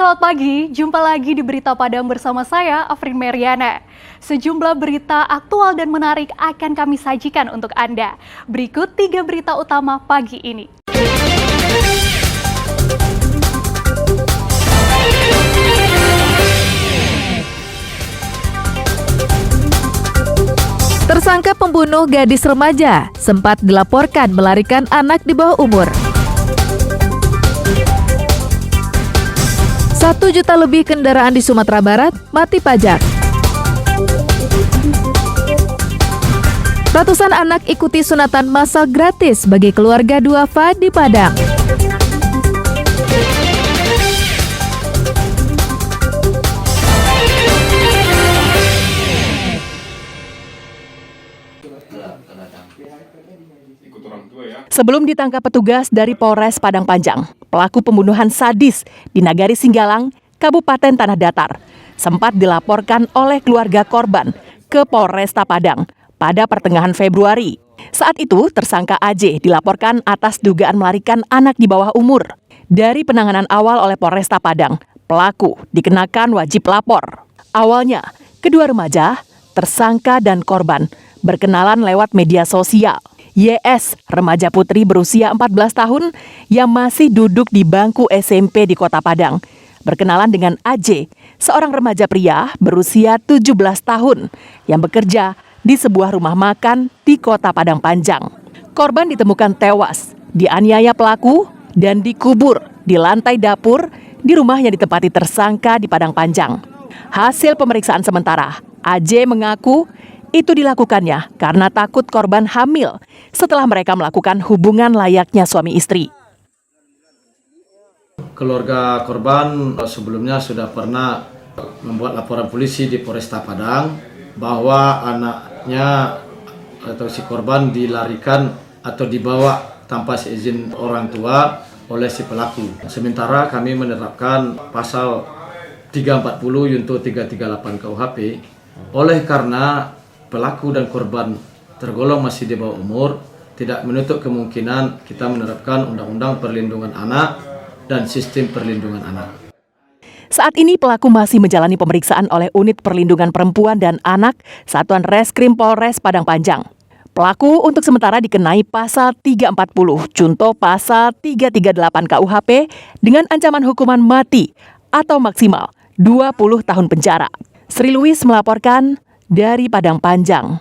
Selamat pagi, jumpa lagi di Berita Padang bersama saya, Afrin Meriana. Sejumlah berita aktual dan menarik akan kami sajikan untuk Anda. Berikut 3 berita utama pagi ini. Tersangka pembunuh gadis remaja sempat dilaporkan melarikan anak di bawah umur. 1 juta lebih kendaraan di Sumatera Barat mati pajak. Ratusan anak ikuti sunatan massal gratis bagi keluarga duafa di Padang. Sebelum ditangkap petugas dari Polres Padang Panjang, pelaku pembunuhan sadis di Nagari Singgalang, Kabupaten Tanah Datar, sempat dilaporkan oleh keluarga korban ke Polresta Padang pada pertengahan Februari. Saat itu, tersangka AJ dilaporkan atas dugaan melarikan anak di bawah umur. Dari penanganan awal oleh Polresta Padang, pelaku dikenakan wajib lapor. Awalnya, kedua remaja, tersangka dan korban, berkenalan lewat media sosial. YS, remaja putri berusia 14 tahun yang masih duduk di bangku SMP di Kota Padang, berkenalan dengan AJ, seorang remaja pria berusia 17 tahun yang bekerja di sebuah rumah makan di Kota Padang Panjang. Korban ditemukan tewas, dianiaya pelaku, dan dikubur di lantai dapur di rumah yang ditempati tersangka di Padang Panjang. Hasil pemeriksaan sementara, AJ mengaku itu dilakukannya karena takut korban hamil setelah mereka melakukan hubungan layaknya suami istri. Keluarga korban sebelumnya sudah pernah membuat laporan polisi di Polresta Padang bahwa anaknya atau si korban dilarikan atau dibawa tanpa seizin orang tua oleh si pelaku. Sementara kami menerapkan pasal 340 Yunto 338 KUHP oleh karena pelaku dan korban tergolong masih di bawah umur, tidak menutup kemungkinan kita menerapkan Undang-Undang Perlindungan Anak dan Sistem Perlindungan Anak. Saat ini pelaku masih menjalani pemeriksaan oleh Unit Perlindungan Perempuan dan Anak Satuan Reskrim Polres Padang Panjang. Pelaku untuk sementara dikenai pasal 340, junto pasal 338 KUHP dengan ancaman hukuman mati atau maksimal 20 tahun penjara. Sri Louis melaporkan dari Padang Panjang.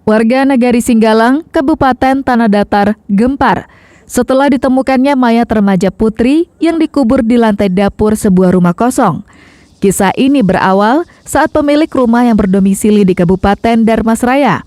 Warga Nagari Singgalang, Kabupaten Tanah Datar, gempar setelah ditemukannya mayat remaja putri yang dikubur di lantai dapur sebuah rumah kosong. Kisah ini berawal saat pemilik rumah yang berdomisili di Kabupaten Dharmasraya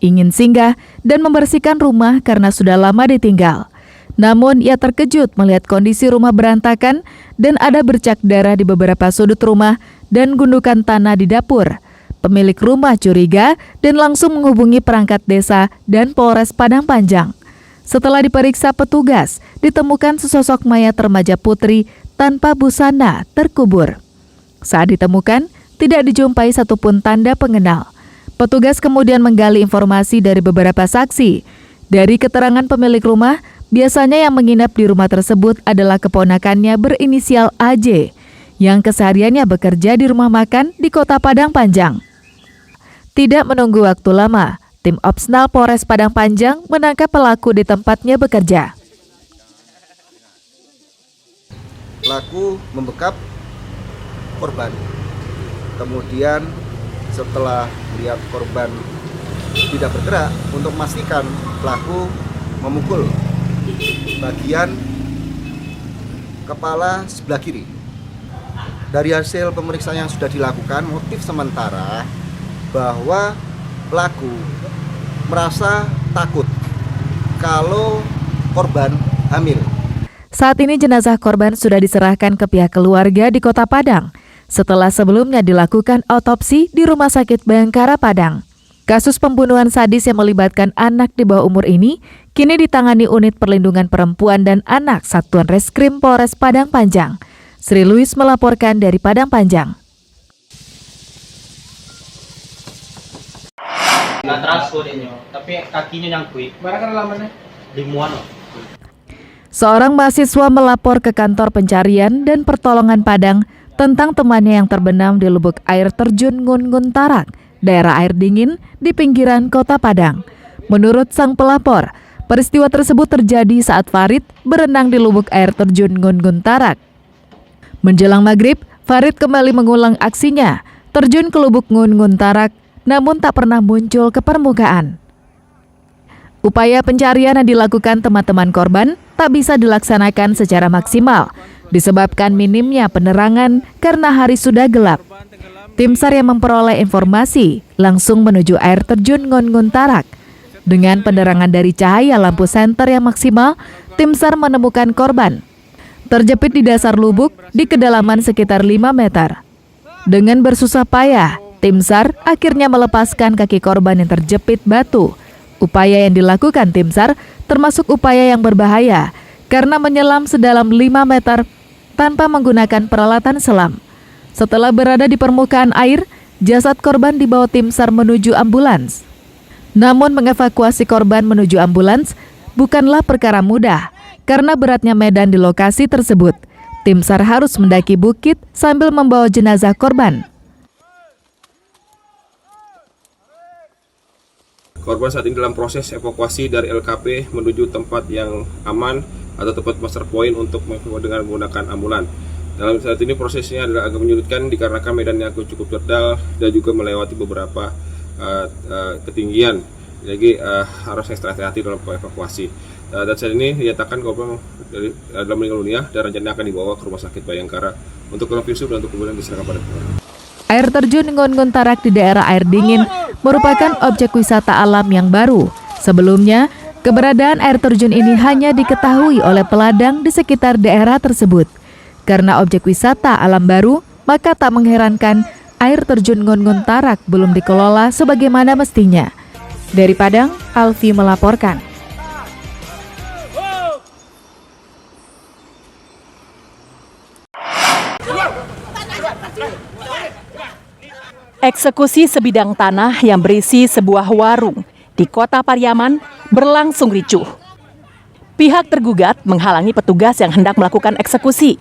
ingin singgah dan membersihkan rumah karena sudah lama ditinggal. Namun ia terkejut melihat kondisi rumah berantakan dan ada bercak darah di beberapa sudut rumah dan gundukan tanah di dapur. Pemilik rumah curiga dan langsung menghubungi perangkat desa dan Polres Padang Panjang. Setelah diperiksa petugas, ditemukan sesosok mayat remaja putri tanpa busana terkubur. Saat ditemukan, tidak dijumpai satupun tanda pengenal. Petugas kemudian menggali informasi dari beberapa saksi. Dari keterangan pemilik rumah, biasanya yang menginap di rumah tersebut adalah keponakannya berinisial AJ, yang kesehariannya bekerja di rumah makan di Kota Padang Panjang. Tidak menunggu waktu lama, tim Opsnal Polres Padang Panjang menangkap pelaku di tempatnya bekerja. Pelaku membekap korban. Kemudian setelah lihat korban tidak bergerak, untuk memastikan pelaku memukul bagian kepala sebelah kiri. Dari hasil pemeriksaan yang sudah dilakukan, motif sementara bahwa pelaku merasa takut kalau korban hamil. Saat ini jenazah korban sudah diserahkan ke pihak keluarga di Kota Padang setelah sebelumnya dilakukan otopsi di Rumah Sakit Bayangkara Padang. Kasus pembunuhan sadis yang melibatkan anak di bawah umur ini kini ditangani Unit Perlindungan Perempuan dan Anak Satuan Reskrim Polres Padang Panjang. Sri Louis melaporkan dari Padang Panjang. Teraso dia, tapi kakinya nyangkut. Mana kan lamannya? Di Muano. Seorang mahasiswa melapor ke kantor pencarian dan pertolongan Padang tentang temannya yang terbenam di lubuk air terjun Ngun-Ngun Tarak, daerah air dingin di pinggiran kota Padang. Menurut sang pelapor, peristiwa tersebut terjadi saat Farid berenang di lubuk air terjun Ngun-Ngun Tarak. Menjelang maghrib, Farid kembali mengulang aksinya, terjun ke lubuk Ngun-Ngun Tarak, namun tak pernah muncul ke permukaan. Upaya pencarian yang dilakukan teman-teman korban tak bisa dilaksanakan secara maksimal, disebabkan minimnya penerangan karena hari sudah gelap. Tim SAR yang memperoleh informasi langsung menuju air terjun Ngun-Ngun Tarak. Dengan penerangan dari cahaya lampu senter yang maksimal, tim SAR menemukan korban terjepit di dasar lubuk di kedalaman sekitar 5 meter. Dengan bersusah payah, tim SAR akhirnya melepaskan kaki korban yang terjepit batu. Upaya yang dilakukan tim SAR termasuk upaya yang berbahaya karena menyelam sedalam 5 meter tanpa menggunakan peralatan selam. Setelah berada di permukaan air, jasad korban dibawa tim SAR menuju ambulans. Namun mengevakuasi korban menuju ambulans bukanlah perkara mudah karena beratnya medan di lokasi tersebut. Tim SAR harus mendaki bukit sambil membawa jenazah korban. Korban saat ini dalam proses evakuasi dari LKP menuju tempat yang aman atau tempat master point untuk dengan menggunakan ambulan. Dalam saat ini prosesnya adalah agak menyulitkan dikarenakan medannya cukup derdal dan juga melewati beberapa ketinggian. Jadi harus ekstra hati-hati dalam evakuasi. Dan saat ini dinyatakan korban dalam meninggal dunia dan rencananya akan dibawa ke Rumah Sakit Bayangkara untuk visum dan untuk kemudian diserahkan pada keluarga. Air terjun Ngun-Ngun Tarak di daerah air dingin merupakan objek wisata alam yang baru. Sebelumnya, keberadaan air terjun ini hanya diketahui oleh peladang di sekitar daerah tersebut. Karena objek wisata alam baru, maka tak mengherankan air terjun Ngun-Ngun Tarak belum dikelola sebagaimana mestinya. Dari Padang, Alfi melaporkan. Eksekusi sebidang tanah yang berisi sebuah warung di Kota Pariaman berlangsung ricuh. Pihak tergugat menghalangi petugas yang hendak melakukan eksekusi.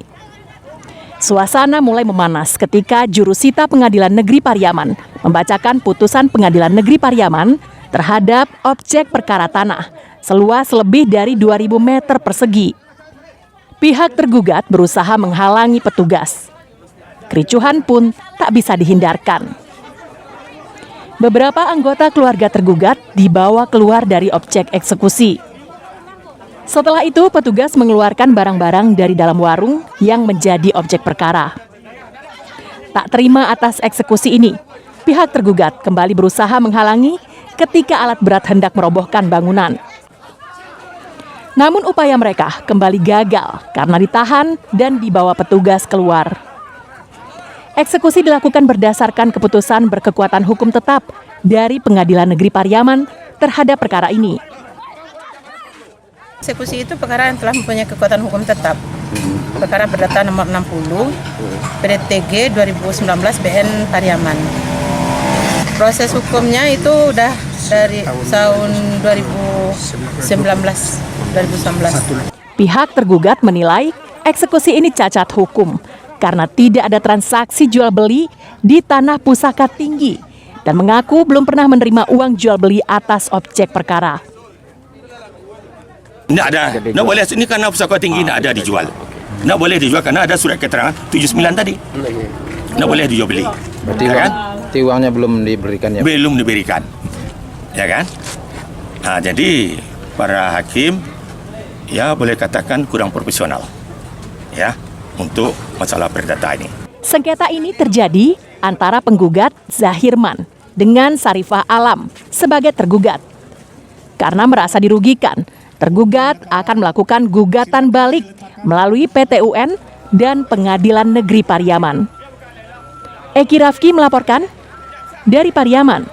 Suasana mulai memanas ketika jurusita Pengadilan Negeri Pariaman membacakan putusan Pengadilan Negeri Pariaman terhadap objek perkara tanah seluas lebih dari 2.000 meter persegi. Pihak tergugat berusaha menghalangi petugas. Kericuhan pun tak bisa dihindarkan. Beberapa anggota keluarga tergugat dibawa keluar dari objek eksekusi. Setelah itu, petugas mengeluarkan barang-barang dari dalam warung yang menjadi objek perkara. Tak terima atas eksekusi ini, pihak tergugat kembali berusaha menghalangi ketika alat berat hendak merobohkan bangunan. Namun upaya mereka kembali gagal karena ditahan dan dibawa petugas keluar. Eksekusi dilakukan berdasarkan keputusan berkekuatan hukum tetap dari Pengadilan Negeri Pariaman terhadap perkara ini. Eksekusi itu perkara yang telah mempunyai kekuatan hukum tetap. Perkara perdata nomor 60 PDTG 2019 BN Pariaman. Proses hukumnya itu udah dari tahun 2019. Pihak tergugat menilai eksekusi ini cacat hukum karena tidak ada transaksi jual beli di tanah pusaka tinggi dan mengaku belum pernah menerima uang jual beli atas objek perkara. Tidak ada, tidak boleh. Ini karena pusaka tinggi tidak ada dijual. Tidak boleh dijual karena ada surat keterangan 79 tadi. Tidak boleh dijual beli. Berarti ya kan? Uangnya belum diberikan ya? Belum diberikan, ya kan? Nah, jadi para hakim ya boleh katakan kurang profesional, ya, untuk masalah perdata ini. Sengketa ini terjadi antara penggugat Zahirman dengan Sarifah Alam sebagai tergugat. Karena merasa dirugikan, tergugat akan melakukan gugatan balik melalui PT UN dan Pengadilan Negeri Pariaman. Eki Rafki melaporkan dari Pariaman.